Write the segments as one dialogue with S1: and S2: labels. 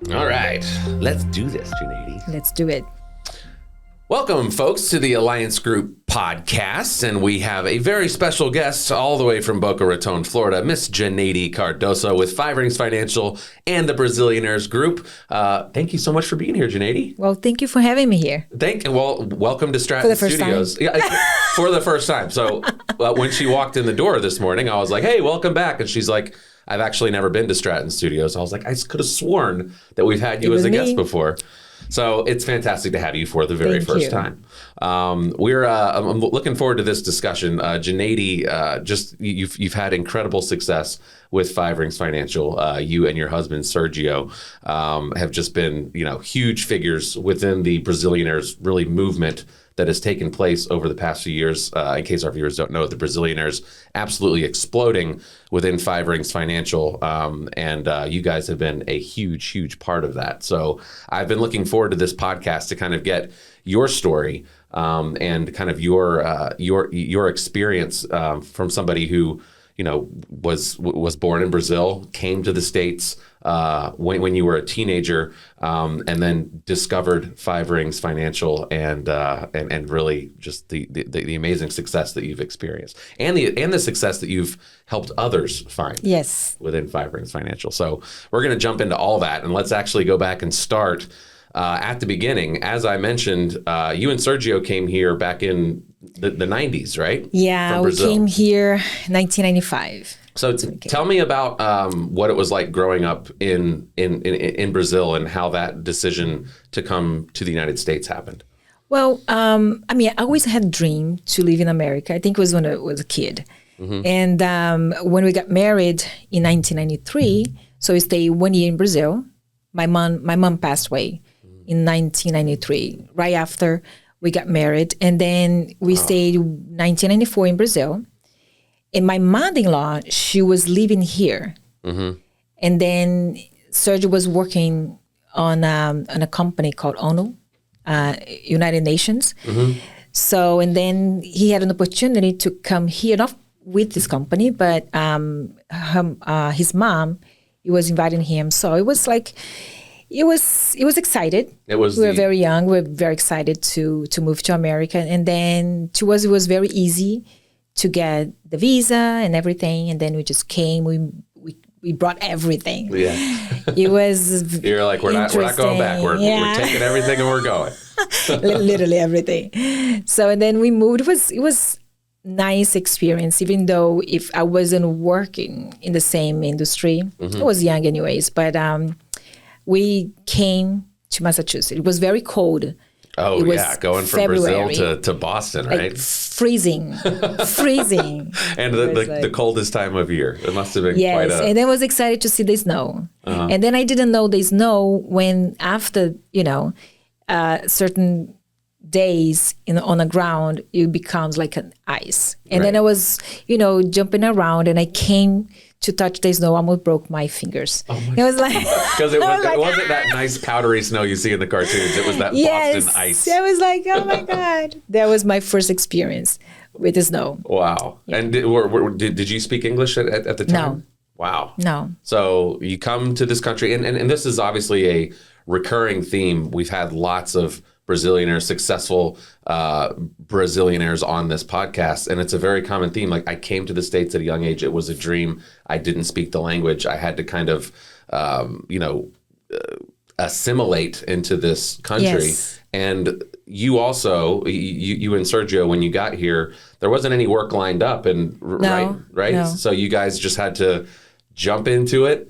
S1: All right, let's do this, Janeidy.
S2: Let's do it.
S1: Welcome, folks, to the Alliance Group podcast, and we have a very special guest all the way from Boca Raton, Florida, Miss Janeidy Cardoso with Five Rings Financial and the Brazilianaires Group. Thank you so much for being here, Janeidy.
S2: Well, thank you for having me here.
S1: Welcome to Stratton Studios. Yeah, for the first time. So when she walked in the door this morning, I was like, hey, welcome back. And she's like, I've actually never been to Stratton Studios. I was like, I could have sworn that we've had you as a guest before. So it's fantastic to have you for the very first time. I'm looking forward to this discussion. Janeidy, you've had incredible success with Five Rings Financial. You and your husband Sergio have just been, huge figures within the Brazilianaires really movement that has taken place over the past few years. In case our viewers don't know, the Brazilianaires absolutely exploding within Five Rings Financial, and you guys have been a huge part of that. So I've been looking forward to this podcast to kind of get your story and kind of your experience from somebody who was born in Brazil, came to the States when you were a teenager, and then discovered Five Rings Financial and really just the amazing success that you've experienced and the success that you've helped others find.
S2: Yes.
S1: Within Five Rings Financial. So we're going to jump into all that, and let's actually go back and start at the beginning. As I mentioned, you and Sergio came here back in the 90s, right?
S2: Yeah, we came here 1995.
S1: So tell me about what it was like growing up in Brazil and how that decision to come to the United States happened.
S2: Well, I always had a dream to live in America. I think it was when I was a kid. Mm-hmm. And when we got married in 1993, so we stayed 1 year in Brazil. My mom passed away in 1993, right after we got married. And then we stayed 1994 in Brazil. And my mother-in-law, she was living here. Mm-hmm. And then Sergio was working on a company called ONU, United Nations. Mm-hmm. So, and then he had an opportunity to come here, not with this company, but his mom, he was inviting him. So it was like, it was excited. We were very young. We were very excited to move to America. And then to us, it was very easy to get the visa and everything. And then we just came. We brought everything. Yeah. It was
S1: You're like, we're not going back. We're taking everything and we're going.
S2: Literally everything. So, and then we moved. It was nice experience, even though if I wasn't working in the same industry. Mm-hmm. I was young anyways, but we came to Massachusetts. It was very cold.
S1: Oh, yeah. Going from February, Brazil to Boston, right?
S2: Like freezing.
S1: And the coldest time of year. It must have been quite a...
S2: And then I was excited to see the snow. Uh-huh. And then I didn't know the snow when after, certain days on the ground, it becomes like an ice. And then I was, jumping around and I came to touch the snow, I almost broke my fingers. Oh my! It was like
S1: because it wasn't that nice powdery snow you see in the cartoons. It was that Boston ice.
S2: I was like, oh my God! That was my first experience with the snow.
S1: Wow! Yeah. And did you speak English at the time?
S2: No.
S1: Wow.
S2: No.
S1: So you come to this country, and this is obviously a recurring theme. We've had lots of successful Brazilianaires on this podcast. And it's a very common theme. Like, I came to the States at a young age. It was a dream. I didn't speak the language. I had to kind of, assimilate into this country. Yes. And you also, you and Sergio, when you got here, there wasn't any work lined up. And right? No. So you guys just had to jump into it.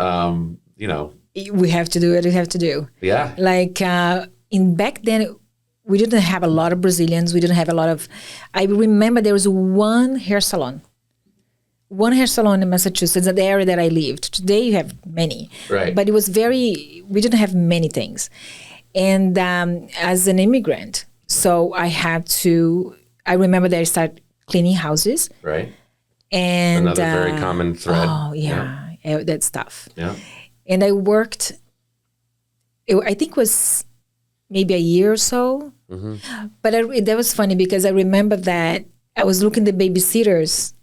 S2: We have to do what we have to do. Yeah. Like back then, we didn't have a lot of Brazilians. We didn't have a lot of... I remember there was one hair salon in Massachusetts, in the area that I lived. Today you have many. Right. But it was we didn't have many things. And as an immigrant, so I remember that I started cleaning houses.
S1: Right.
S2: And
S1: another very common thread.
S2: Oh, yeah. That stuff.
S1: Yeah.
S2: And I worked, I think it was maybe a year or so. Mm-hmm. But that was funny because I remember that I was looking at the babysitters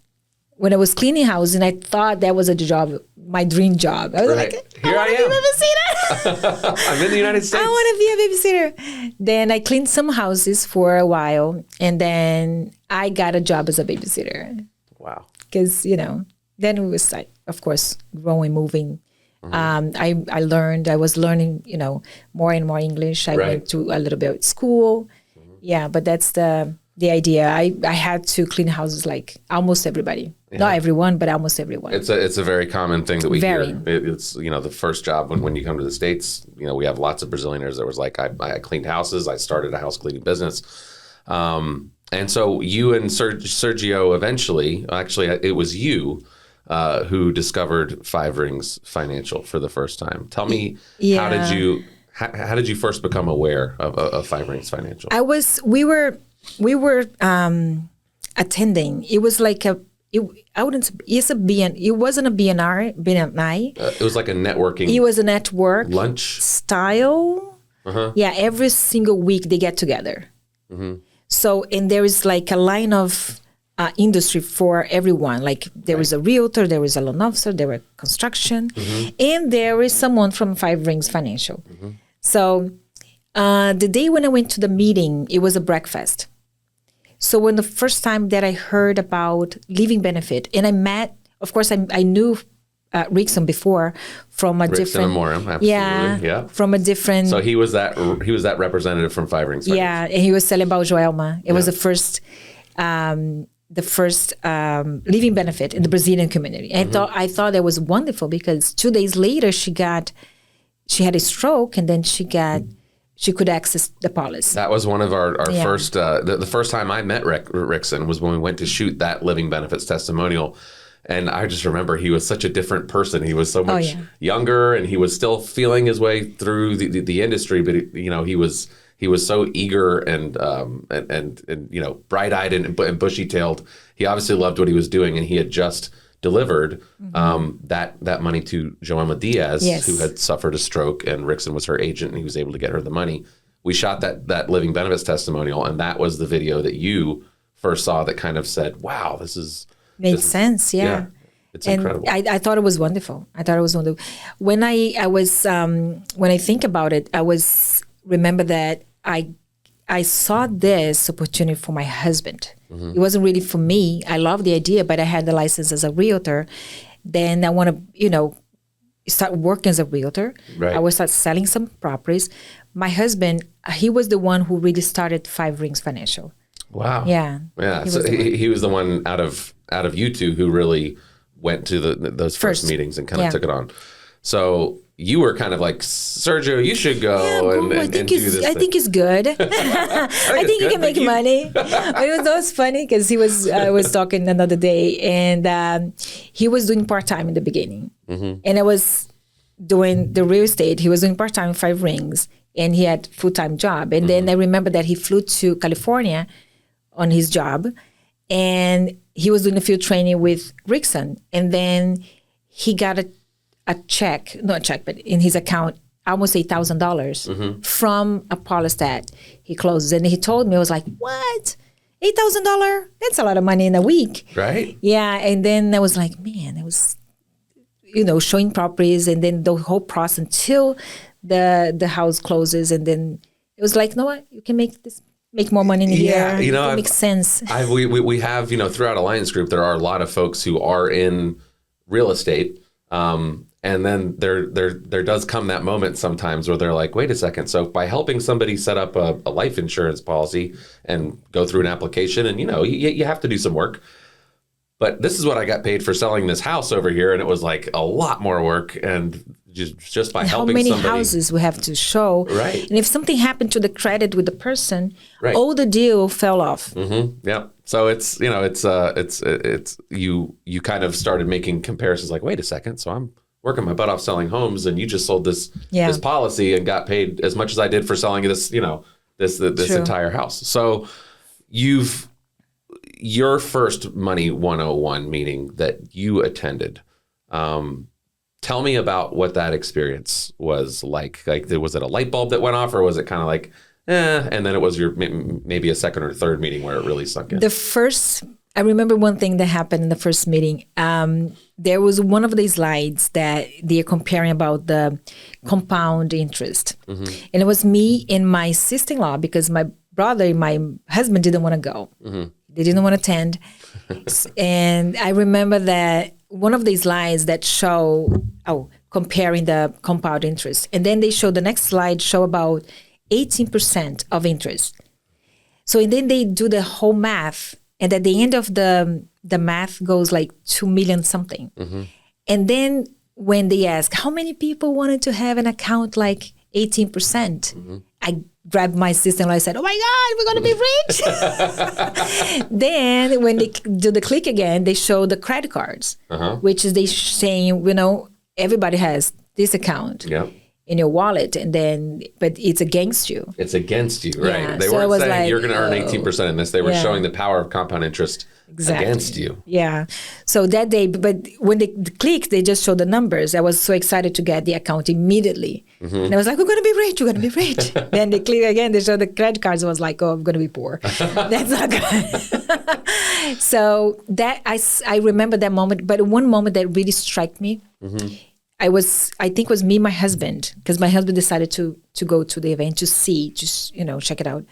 S2: when I was cleaning houses, and I thought that was a job, my dream job. I was like,
S1: here I am.
S2: Be a babysitter.
S1: I'm in the United States.
S2: I want to be a babysitter. Then I cleaned some houses for a while, and then I got a job as a babysitter.
S1: Wow.
S2: Because, then it was like, of course, growing, moving. I was learning, more and more English. I went to a little bit of school. Yeah, but that's the idea. I had to clean houses like almost everybody. Yeah. Not everyone, but almost everyone.
S1: It's a very common thing that we hear. It's, the first job when you come to the States, we have lots of Brazilians that was like, I cleaned houses. I started a house cleaning business. And so you and Sergio eventually, actually, it was you who discovered Five Rings Financial for the first time. Tell me, how did you first become aware of Five Rings Financial?
S2: We were attending. It was like it wasn't a BNI.
S1: It was like a networking.
S2: It was a network
S1: lunch
S2: style. Uh-huh. Yeah, every single week they get together. Mm-hmm. So, and there is like a line of industry for everyone. Like there was a realtor, there was a loan officer, there was construction, and there is someone from Five Rings Financial. Mm-hmm. So the day when I went to the meeting, it was a breakfast. So when the first time that I heard about living benefit, and I met, of course, I knew Rickson before from a different.
S1: And Morum, absolutely. Yeah,
S2: from a different.
S1: So he was that representative from Five Rings Financial.
S2: Yeah, and he was selling about Joelma. It was the first living benefit in the Brazilian community. And I thought that was wonderful because 2 days later she had a stroke, and then she could access the policy.
S1: That was one of our first, the first time I met Rickson was when we went to shoot that living benefits testimonial. And I just remember he was such a different person. He was so much younger, and he was still feeling his way through the industry. But he was so eager and bright-eyed and bushy-tailed. He obviously loved what he was doing, and he had just delivered that money to Joelma Diaz, who had suffered a stroke, and Rickson was her agent, and he was able to get her the money. We shot that living benefits testimonial, and that was the video that you first saw that kind of said, "Wow, this is."
S2: Made sense, yeah.
S1: It's incredible.
S2: I thought it was wonderful. When when I think about it, remember that I saw this opportunity for my husband. Mm-hmm. It wasn't really for me. I love the idea, but I had the license as a realtor. Then I want to, start working as a realtor.
S1: Right.
S2: I would start selling some properties. My husband, he was the one who really started Five Rings Financial.
S1: Wow.
S2: Yeah.
S1: Yeah. He was the one out of you two who really went to those first meetings and kind of took it on. So you were kind of like, Sergio, you should go and do this.
S2: I think it's good. I think you can make money. It was funny because I was talking another day, and he was doing part-time in the beginning. Mm-hmm. And I was doing the real estate. He was doing part-time, Five Rings, and he had full-time job. And then I remember that he flew to California on his job, and he was doing a field training with Rickson. And then he got but in his account, almost $8,000 from a policy that he closes. And he told me, I was like, what? $8,000? That's a lot of money in a week.
S1: Right.
S2: Yeah. And then I was like, man, it was, showing properties, and then the whole process until the house closes. And then it was like, no, what? You can make more money in a year. It makes sense.
S1: We have, throughout Alliance Group, there are a lot of folks who are in real estate. And then there does come that moment sometimes where they're like, wait a second. So by helping somebody set up a life insurance policy and go through an application, and you have to do some work. But this is what I got paid for selling this house over here, and it was like a lot more work. And just by helping somebody.
S2: How many houses we have to show.
S1: Right.
S2: And if something happened to the credit with the person, all the deal fell off.
S1: Mm-hmm. Yeah. So it's you kind of started making comparisons like, wait a second, so I'm working my butt off selling homes, and you just sold this policy and got paid as much as I did for selling this, this entire house. So your first Money 101 meeting that you attended, tell me about what that experience was like. Like, was it a light bulb that went off, or was it kind of like, and then it was your maybe a second or third meeting where it really sunk in?
S2: The first I remember one thing that happened in the first meeting. There was one of the slides that they're comparing about the compound interest. And it was me and my sister-in-law, because my brother and my husband didn't want to go. They didn't want to attend. And I remember that one of the slides that comparing the compound interest. And then they show the next slide show about 18% of interest. So and then they do the whole math. And at the end of the math goes like 2 million something. And then when they ask, how many people wanted to have an account like 18%? I grabbed my sister-in-law and said, oh my God, we're going to be rich. Then when they do the click again, they show the credit cards, which is they saying, everybody has this account. In your wallet, but it's against you. It's against you,
S1: right? Yeah. They weren't saying like, you're going to earn 18% in this. They were showing the power of compound interest against you.
S2: Yeah. So that day, but when they clicked, they just showed the numbers. I was so excited to get the account immediately. And I was like, we're going to be rich. We're going to be rich. Then they click again. They show the credit cards. I was like, oh, I'm going to be poor. That's not good. So that I remember that moment. But one moment that really struck me. I think it was me and my husband, because my husband decided to go to the event to see, just, check it out.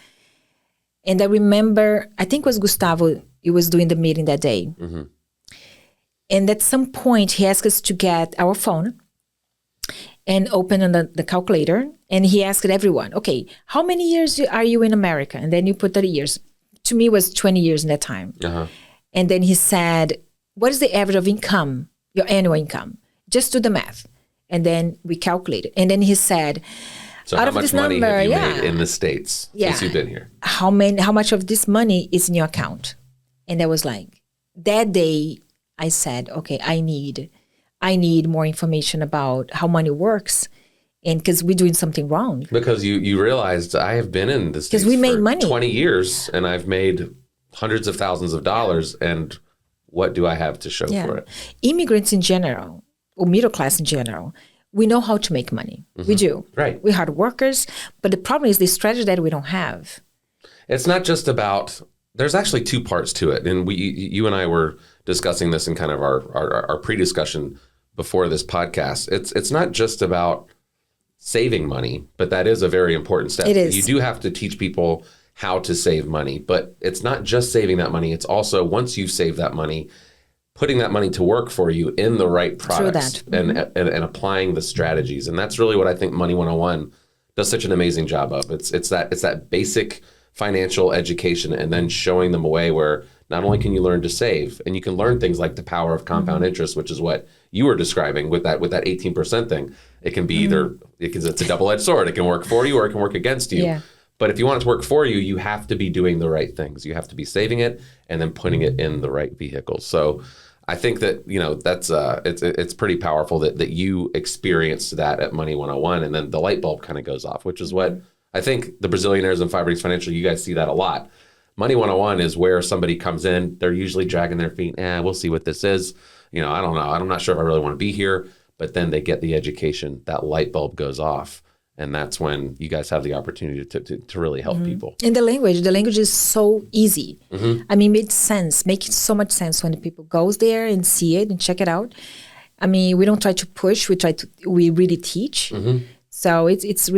S2: And I remember, I think it was Gustavo, he was doing the meeting that day. And at some point, he asked us to get our phone and open on the calculator. And he asked everyone, okay, how many years are you in America? And then you put 30 years. To me, it was 20 years in that time. And then he said, what is the average of income, your annual income? Just do the math. And then we calculated. And then he said,
S1: so out of this number, how much money have you made in the States since you've been here?
S2: How much of this money is in your account? And I was like, that day I said, okay, I need more information about how money works. And because we're doing something wrong.
S1: Because you realized I have been in the States for 20 years and I've made hundreds of thousands of dollars. And what do I have to show for it?
S2: Immigrants in general, or middle class in general, we know how to make money. We do.
S1: Right.
S2: We're hard workers, but the problem is the strategy that we don't have.
S1: It's not just about, there's actually two parts to it. And you and I were discussing this in kind of our pre-discussion before this podcast. It's not just about saving money, but that is a very important step.
S2: It is.
S1: You do have to teach people how to save money, but it's not just saving that money. It's also, once you've saved that money, putting that money to work for you in the right products and applying the strategies. And that's really what I think Money 101 does such an amazing job of. It's that basic financial education and then showing them a way where not only can you learn to save, and you can learn things like the power of compound interest, which is what you were describing with that 18% thing. It can be either, it's a double-edged sword. It can work for you or it can work against you.
S2: Yeah.
S1: But if you want it to work for you, you have to be doing the right things. You have to be saving it and then putting it in the right vehicles. So I think that, that's it's pretty powerful that you experienced that at Money 101, and then the light bulb kind of goes off, which is what I think the Brazilianaires and 5 Rings Financial, you guys see that a lot. Money 101 is where somebody comes in, they're usually dragging their feet, we'll see what this is. I don't know. I'm not sure if I really want to be here, but then they get the education, that light bulb goes off. And that's when you guys have the opportunity to really help people.
S2: And the language is so easy. I mean, makes so much sense when people goes there and see it and check it out. I mean, we don't try to push, we really teach. So it's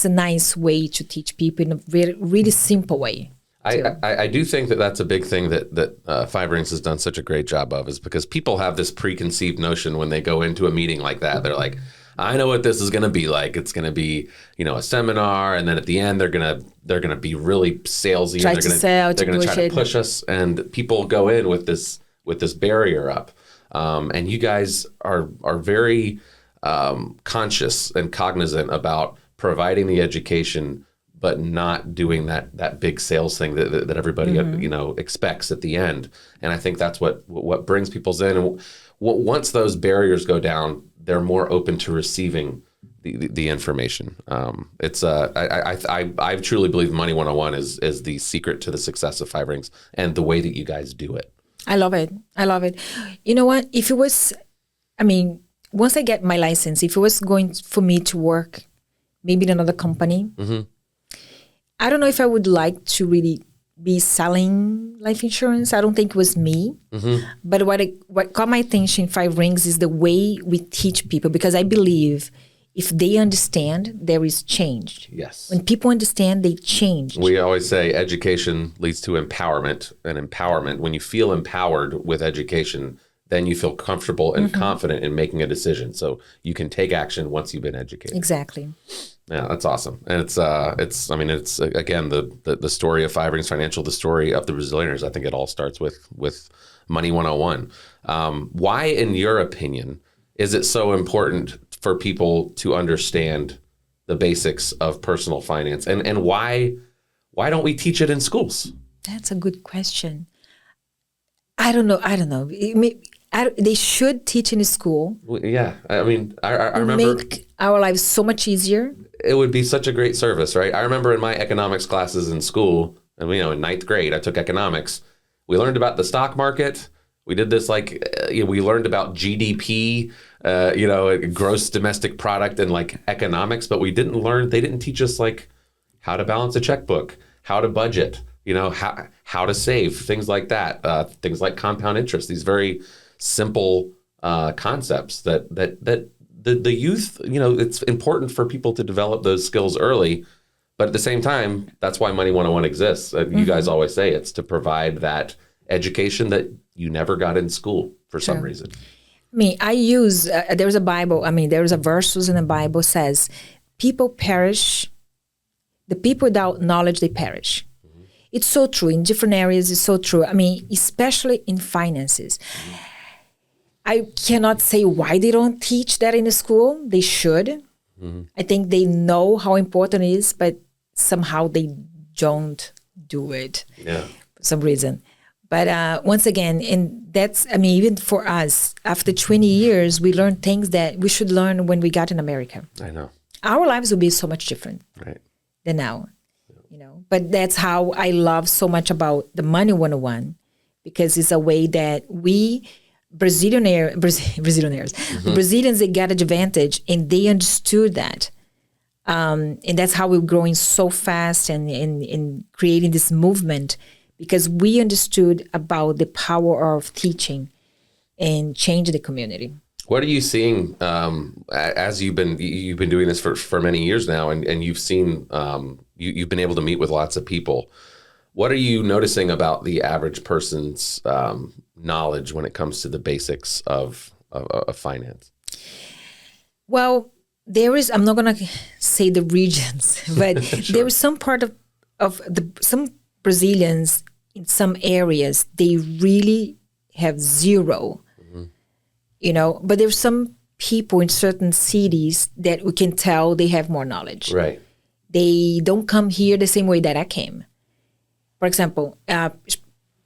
S2: a nice way to teach people in a very, really simple way.
S1: I do think that's a big thing that 5 Rings has done such a great job of, is because people have this preconceived notion when they go into a meeting like that. They're like, I know what this is going to be like. It's going to be, a seminar, and then at the end they're going to be really salesy. They're going to try to push us, and people go in with this barrier up. And you guys are very conscious and cognizant about providing the education, but not doing that big sales thing that everybody expects at the end. And I think that's what brings people in. And once those barriers go down, they're more open to receiving the information. I truly believe Money 101 is the secret to the success of 5 Rings and the way that you guys do it.
S2: I love it. You know what? If it was, once I get my license, if it was going for me to work maybe in another company, I don't know if I would like to really be selling life insurance. I don't think it was me. But what caught my attention, Five Rings, is the way we teach people, because I believe if they understand, there is change.
S1: Yes.
S2: When people understand, they change.
S1: We always say education leads to empowerment, and empowerment, when you feel empowered with education, then you feel comfortable and confident in making a decision. So you can take action once you've been educated.
S2: Exactly.
S1: Yeah, that's awesome. And it's again, the story of Five Rings Financial, the story of the Brazilianers. I think it all starts with Money 101. Why, in your opinion, is it so important for people to understand the basics of personal finance? And why don't we teach it in schools?
S2: That's a good question. I don't know. They should teach in school.
S1: Yeah. I mean, I remember...
S2: Make our lives so much easier.
S1: It would be such a great service, right? I remember in my economics classes in school, and in ninth grade, I took economics. We learned about the stock market. We did this we learned about GDP, gross domestic product, and economics, but they didn't teach us how to balance a checkbook, how to budget, how to save, things like that, things like compound interest, these very simple concepts that the youth, it's important for people to develop those skills early. But at the same time, that's why Money 101 exists. You guys always say it's to provide that education that you never got in school for some reason.
S2: I use, there's a Bible, there's a verses in the Bible says, people perish, the people without knowledge, they perish. It's so true. In different areas, it's so true. Especially in finances. I cannot say why they don't teach that in the school. They should. I think they know how important it is, but somehow they don't do it for some reason. But once again, and that's, even for us, after 20 years, we learned things that we should learn when we got in America.
S1: I know.
S2: Our lives will be so much different than now. But that's how I love so much about the Money 101, because it's a way that we Brazilians, they got advantage, and they understood that. And that's how we're growing so fast and creating this movement, because we understood about the power of teaching and change the community.
S1: What are you seeing as you've been doing this for many years now, and you've seen you've been able to meet with lots of people? What are you noticing about the average person's knowledge when it comes to the basics of finance?
S2: Well, there is. I'm not going to say the regions, but sure. There is some part of some Brazilians in some areas, they really have zero. But there's some people in certain cities that we can tell they have more knowledge.
S1: Right.
S2: They don't come here the same way that I came. For example,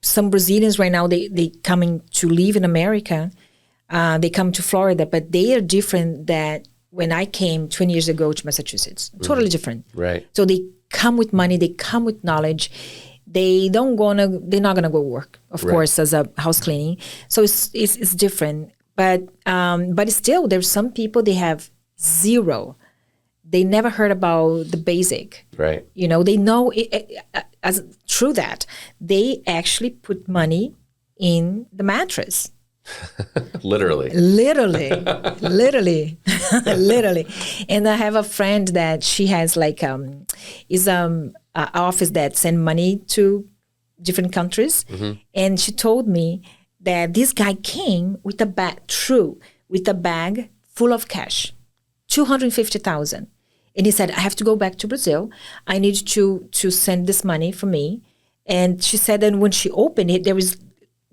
S2: some Brazilians right now, they coming to live in America. They come to Florida, but they are different than when I came 20 years ago to Massachusetts. Totally different.
S1: Right.
S2: So they come with money. They come with knowledge. They're not gonna go work, of course, as a house cleaning. So it's different. But still, there's some people, they have zero. They never heard about the basic.
S1: Right.
S2: They know as through that. They actually put money in the mattress.
S1: Literally.
S2: And I have a friend that she has is office that send money to different countries. And she told me that this guy came with a bag full of cash, 250,000. And he said, I have to go back to Brazil. I need to send this money for me. And she said that when she opened it, there was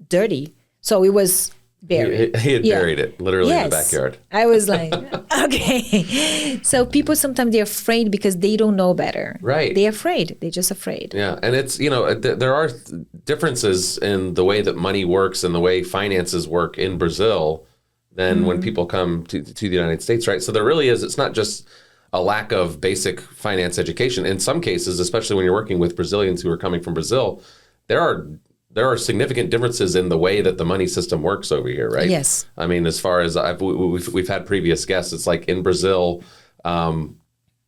S2: dirty. So it was buried.
S1: He had buried it literally in the backyard.
S2: I was like, okay. So people sometimes they're afraid because they don't know better.
S1: Right.
S2: They're afraid. They're just afraid.
S1: Yeah. And it's, there are differences in the way that money works and the way finances work in Brazil than when people come to the United States, right? So there really is, it's not just a lack of basic finance education. In some cases, especially when you're working with Brazilians who are coming from Brazil, there are significant differences in the way that the money system works over here, right?
S2: Yes.
S1: As far as we've had previous guests, it's like in Brazil,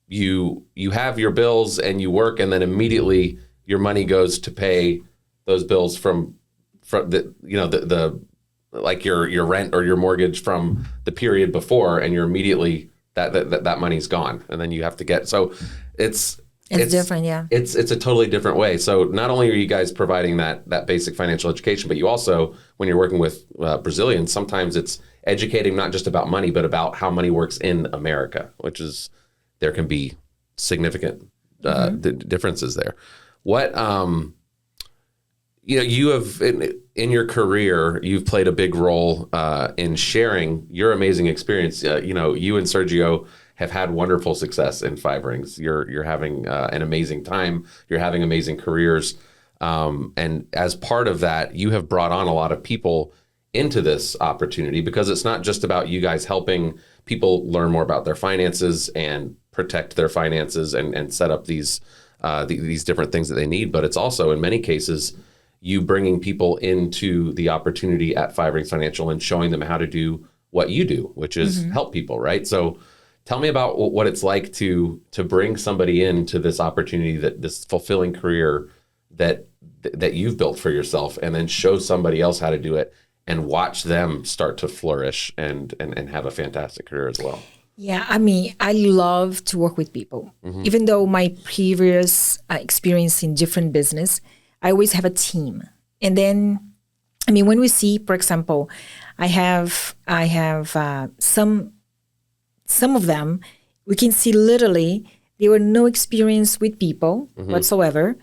S1: you have your bills and you work, and then immediately your money goes to pay those bills from the, you know, the like your rent or your mortgage from the period before, and you're immediately that money's gone, and then you have to get, so it's different. Yeah. It's a totally different way. So not only are you guys providing that basic financial education, but you also, when you're working with Brazilians, sometimes it's educating not just about money, but about how money works in America, which is, there can be significant differences there. What, you know, you have in your career, you've played a big role in sharing your amazing experience. You know, you and Sergio have had wonderful success in Five Rings. You're having an amazing time. You're having amazing careers. And as part of that, you have brought on a lot of people into this opportunity, because it's not just about you guys helping people learn more about their finances and protect their finances and set up these different things that they need, but it's also, in many cases, you bringing people into the opportunity at Five Rings Financial and showing them how to do what you do, which is help people, right? So tell me about what it's like to bring somebody into this opportunity, this fulfilling career that you've built for yourself, and then show somebody else how to do it and watch them start to flourish and have a fantastic career as well.
S2: Yeah, I mean, I love to work with people. Even though my previous experience in different business, I always have a team. And then, I mean, when we see, for example, I have some of them, we can see literally they were no experience with people whatsoever.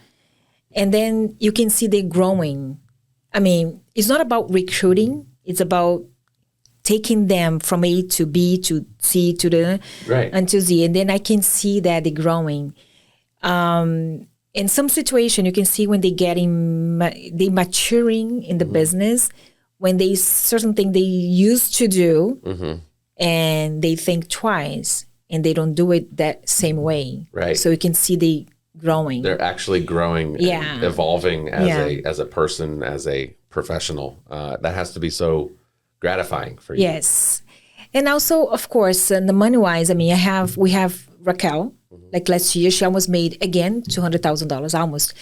S2: And then you can see they're growing. I mean, it's not about recruiting. It's about taking them from A to B to C to the and to Z. And then I can see that they're growing. In some situation, you can see when they maturing in the business, when they certain thing they used to do, and they think twice, and they don't do it that same way. Right. So you can see they growing.
S1: They're actually growing and evolving as a person, as a professional. That has to be so gratifying for you.
S2: Yes. And also, of course, the money-wise, I mean, we have Raquel. Like last year, she almost made, again, $200,000, almost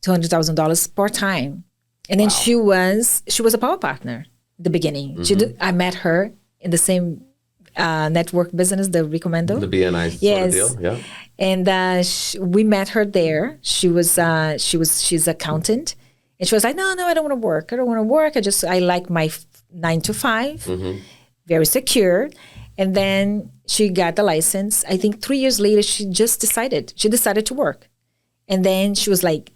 S2: $200,000 part-time. And then she was a power partner at the beginning. I met her in the same network business, the Recommendo.
S1: The BNI sort of deal, yeah.
S2: And we met her there. She's an accountant. And she was like, no, I don't want to work. I like my 9 to 5, very secure. And then she got the license. I think 3 years later, she decided to work. And then she was like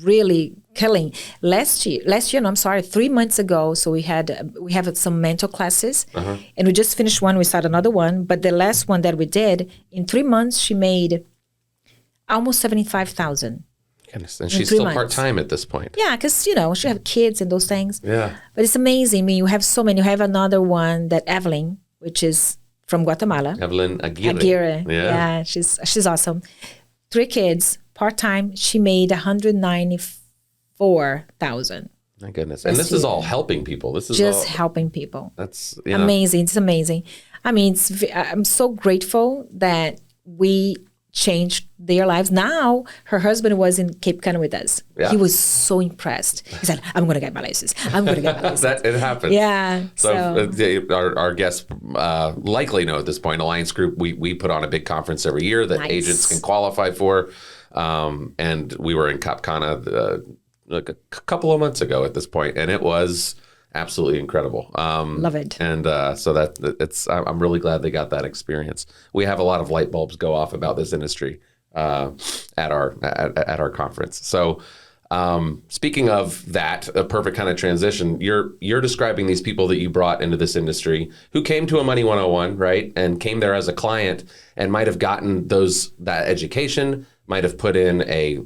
S2: really killing. Last year, 3 months ago, so we have some mental classes, and we just finished one, we started another one. But the last one that we did, in 3 months, she made almost $75,000.
S1: Goodness. And she's still part-time at this point.
S2: Yeah, because, you know, she have kids and those things.
S1: Yeah.
S2: But it's amazing. I mean, you have so many. You have another one, that Evelyn, which is from Guatemala.
S1: Evelyn Aguirre.
S2: Aguirre. Yeah, she's awesome. 3 kids, part-time. She made $194,000.
S1: My goodness. And this is all helping people. This is
S2: just helping people.
S1: That's
S2: amazing. It's amazing. I mean, I'm so grateful that we changed their lives. Now, her husband was in Cape Cana with us. Yeah. He was so impressed. He said, I'm going to get my license.
S1: It happens.
S2: Yeah.
S1: So our guests likely know at this point, Alliance Group, we put on a big conference every year that agents can qualify for. And we were in Cap Cana like a couple of months ago at this point, and it was absolutely incredible.
S2: Love it.
S1: And so I'm really glad they got that experience. We have a lot of light bulbs go off about this industry at our conference. So speaking of that, a perfect kind of transition, you're describing these people that you brought into this industry who came to a Money 101, right? And came there as a client and might have gotten that education, might have put in a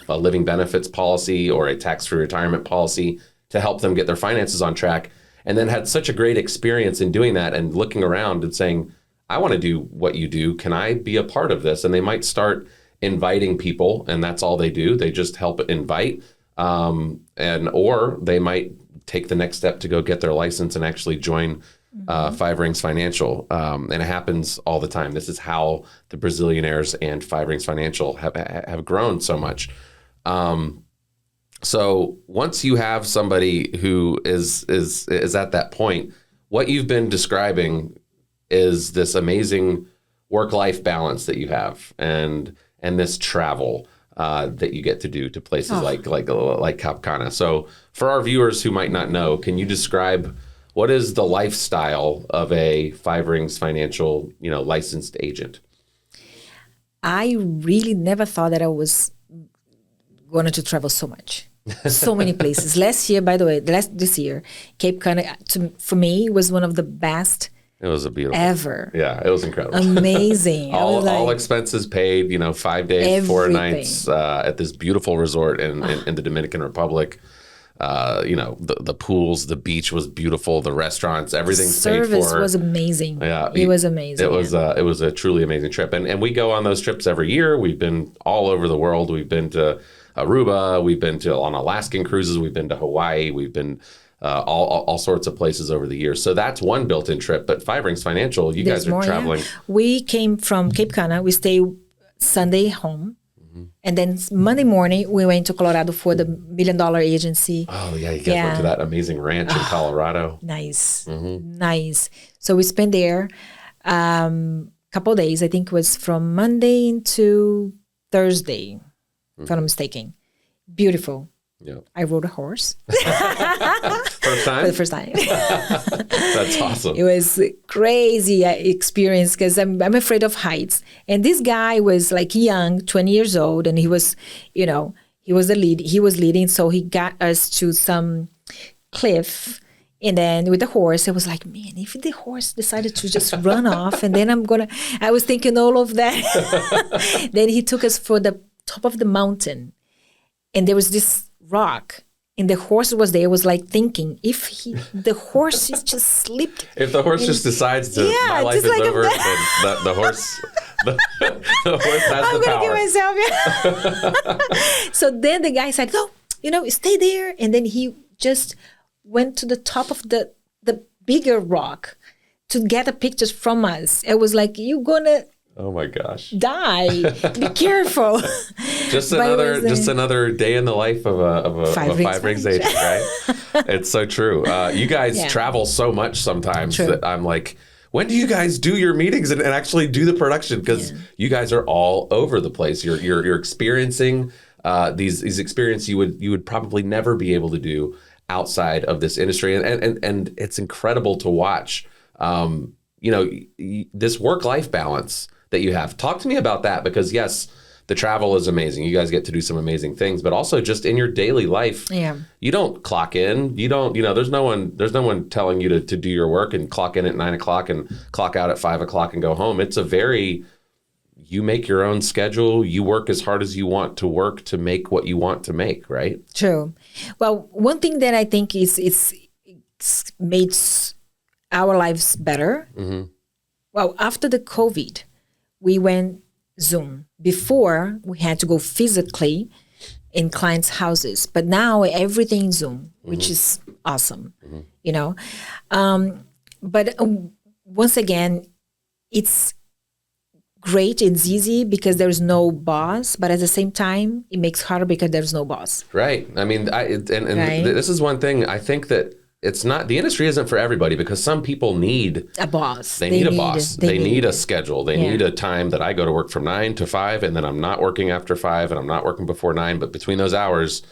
S1: living benefits policy or a tax-free retirement policy to help them get their finances on track, and then had such a great experience in doing that and looking around and saying, I want to do what you do. Can I be a part of this? And they might start inviting people, and that's all they do. They just help invite, or they might take the next step to go get their license and actually join Five Rings Financial. And it happens all the time. This is how the Brazilianaires and Five Rings Financial have grown so much. So once you have somebody who is at that point, what you've been describing is this amazing work-life balance that you have, and this travel that you get to do to places like Cap Cana. So for our viewers who might not know, can you describe what is the lifestyle of a Five Rings Financial, licensed agent?
S2: I really never thought that I was going to travel so much. So many places. Last year, by the way, this year, Cape Cana, for me, was one of the best.
S1: It was a beautiful
S2: ever.
S1: Yeah, it was incredible.
S2: Amazing.
S1: all expenses paid. 5 days,
S2: everything.
S1: 4 nights at this beautiful resort in the Dominican Republic. The pools, the beach was beautiful. The restaurants, everything's paid for.
S2: Service was amazing.
S1: Yeah,
S2: it was amazing.
S1: It was a truly amazing trip, and we go on those trips every year. We've been all over the world. We've been to Aruba. We've been on Alaskan cruises. We've been to Hawaii. We've been all sorts of places over the years. So that's one built-in trip. But Five Rings Financial, you guys are traveling.
S2: Yeah. We came from Cape Cana. We stayed Sunday home. And then Monday morning, we went to Colorado for the $1 Million Agency.
S1: Oh, yeah. You guys went to that amazing ranch in Colorado.
S2: Nice. Nice. So we spent there a couple of days. I think it was from Monday into Thursday, if I'm not mistaken. Beautiful.
S1: Yeah.
S2: I rode a horse.
S1: First time?
S2: For the first time.
S1: That's awesome.
S2: It was a crazy experience because I'm afraid of heights. And this guy was like young, 20 years old, and he was, he was the lead. He was leading, so he got us to some cliff. And then with the horse, I was like, man, if the horse decided to just run off, and then I was thinking all of that. Then he took us for the top of the mountain, and there was this rock, and the horse was there. Was like thinking, if the horse just slipped.
S1: If the horse just decides to, my life is like over, then the horse, the horse has the power.
S2: I'm gonna kill myself. So then the guy said, no, stay there, and then he just went to the top of the bigger rock to get the pictures from us. It was like, you're gonna.
S1: Oh my gosh!
S2: Die! Be careful.
S1: Just another day in the life of a Five Rings agent, right? It's so true. You guys travel so much sometimes that I'm like, when do you guys do your meetings and actually do the production? Because you guys are all over the place. You're experiencing these experiences you would probably never be able to do outside of this industry, and it's incredible to watch. This work-life balance that you have. Talk to me about that, because yes, the travel is amazing. You guys get to do some amazing things, but also just in your daily life, you don't clock in. You don't, there's no one telling you to do your work and clock in at 9 o'clock and clock out at 5 o'clock and go home. It's you make your own schedule. You work as hard as you want to work to make what you want to make, right?
S2: True. Well, one thing that I think it's made our lives better. Mm-hmm. Well, after the COVID, we went Zoom. Before, we had to go physically in clients' houses, but now everything Zoom, which is awesome, But once again, it's great. It's easy because there's no boss, but at the same time, it makes harder because there's no boss.
S1: Right. I mean, this is one thing I think that. It's not, the industry isn't for everybody, because some people need
S2: a boss.
S1: They need a boss. They need a schedule. They need a time that I go to work from 9 to 5, and then I'm not working after 5, and I'm not working before 9. But between those hours,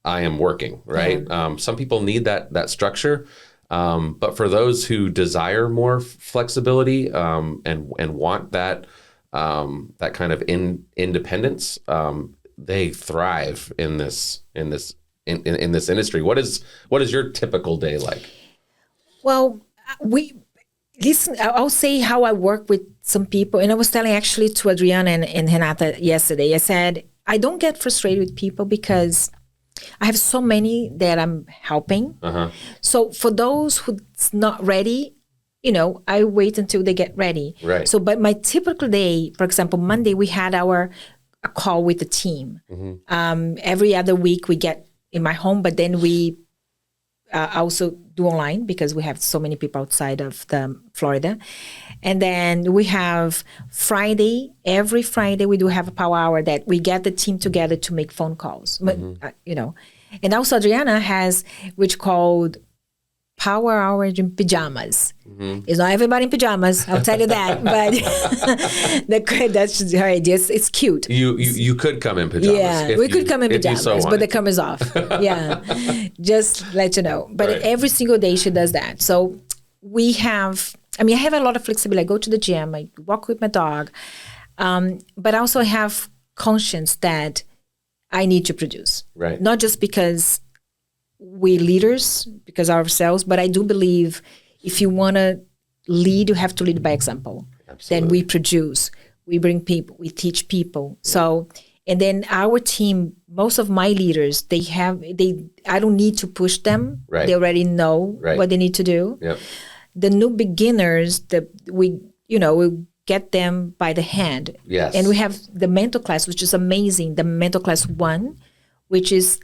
S1: I am working, right? Some people need that structure. But for those who desire more flexibility and want that kind of independence, they thrive in this industry. What is your typical day like?
S2: Well, I'll say how I work with some people. And I was telling actually to Adriana and Renata yesterday, I said, I don't get frustrated with people because I have so many that I'm helping. Uh-huh. So for those who's not ready, I wait until they get ready.
S1: Right.
S2: So, but my typical day, for example, Monday, we had a call with the team. Mm-hmm. Every other week we get in my home, but then we also do online because we have so many people outside of Florida. And then we have every Friday we do have a power hour that we get the team together to make phone calls, And also Adriana has, which called Power Hour in Pajamas. It's not everybody in pajamas, I'll tell you that. But that's her idea. It's cute.
S1: You could come in pajamas.
S2: Yeah, we could come in pajamas, but the camera's off. Yeah, just let you know. But every single day she does that. So we have, I have a lot of flexibility. I go to the gym, I walk with my dog. But I also have conscience that I need to produce.
S1: Right.
S2: Not just because we leaders, because ourselves, but I do believe if you want to lead, you have to lead by example.
S1: Absolutely.
S2: Then we produce, we bring people, we teach people. So, and then our team, most of my leaders, I don't need to push them.
S1: Right.
S2: They already know what they need to do.
S1: Yep.
S2: The new beginners, we get them by the hand.
S1: Yes.
S2: And we have the mentor class, which is amazing. The mentor class 1, which is,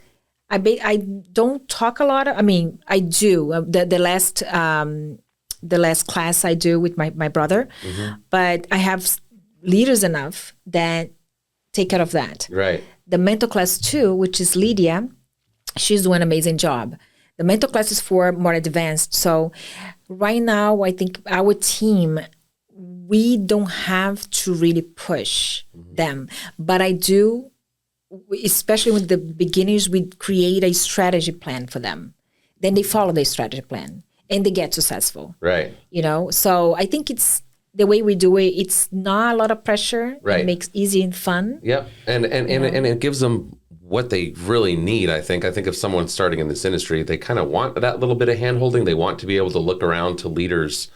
S2: I don't talk a lot. I do. The last class I do with my brother, but I have leaders enough that take care of that.
S1: Right.
S2: The mentor class 2, which is Lydia, she's doing an amazing job. The mentor class is for more advanced. So right now, I think our team, we don't have to really push them, but I do. Especially with the beginners, we create a strategy plan for them. Then they follow the strategy plan and they get successful.
S1: Right.
S2: So I think it's the way we do it. It's not a lot of pressure.
S1: Right.
S2: It makes easy and fun.
S1: Yep. And it gives them what they really need. I think if someone's starting in this industry, they kind of want that little bit of hand-holding. They want to be able to look around to leaders.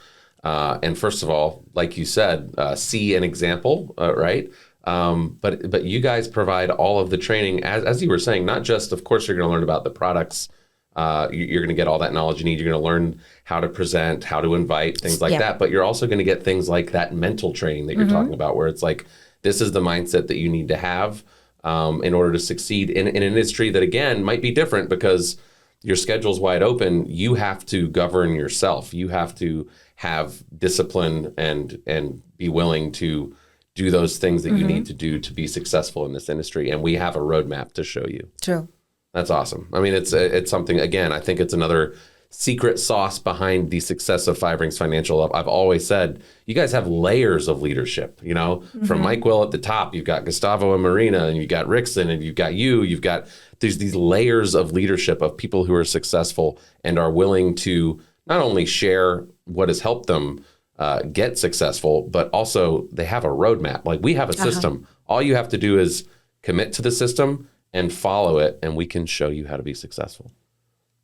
S1: And first of all, like you said, see an example, right? But you guys provide all of the training, as you were saying, not just, of course, you're going to learn about the products. You're going to get all that knowledge you need. You're going to learn how to present, how to invite, things like that. But you're also going to get things like that mental training that you're talking about, where it's like, this is the mindset that you need to have in order to succeed in an industry that, again, might be different because your schedule's wide open. You have to govern yourself. You have to have discipline and be willing to do those things that you need to do to be successful in this industry. And we have a roadmap to show you.
S2: True.
S1: That's awesome. It's something, again, I think it's another secret sauce behind the success of Five Rings Financial. I've always said, you guys have layers of leadership, from Mike Will at the top, you've got Gustavo and Marina, and you've got Rickson, and you've got there's these layers of leadership of people who are successful and are willing to not only share what has helped them get successful, but also they have a roadmap. Like we have a system. All you have to do is commit to the system and follow it, and we can show you how to be successful.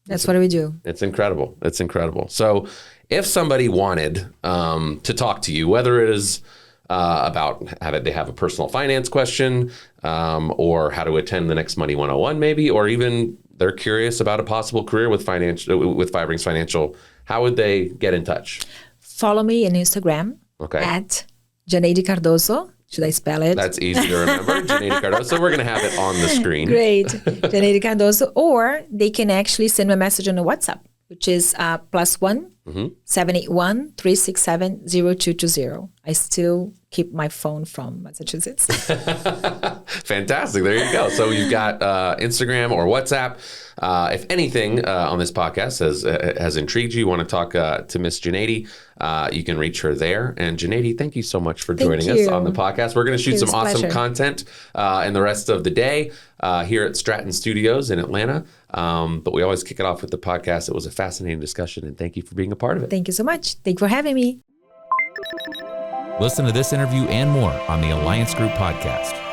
S2: That's what we do.
S1: It's incredible. It's incredible. So if somebody wanted to talk to you, whether it is about how they have a personal finance question or how to attend the next Money 101 maybe, or even they're curious about a possible career with Five Rings Financial, how would they get in touch?
S2: Follow me on Instagram at Janeidy Cardoso. Should I spell it?
S1: That's easy to remember. Janeidy Cardoso. We're going to have it on the screen.
S2: Great. Janeidy Cardoso. Or they can actually send me a message on the WhatsApp, which is +1 781 367 0220. I still keep my phone from Massachusetts.
S1: Fantastic. There you go. So you've got Instagram or WhatsApp. If anything on this podcast has intrigued you, want to talk to Miss Janeidy, you can reach her there. And Janeidy, thank you so much for joining us on the podcast. We're going to shoot some awesome content in the rest of the day here at Stratton Studios in Atlanta. But we always kick it off with the podcast. It was a fascinating discussion, and thank you for being a part of it.
S2: Thank you so much. Thank you for having me.
S3: Listen to this interview and more on the Alliance Group podcast.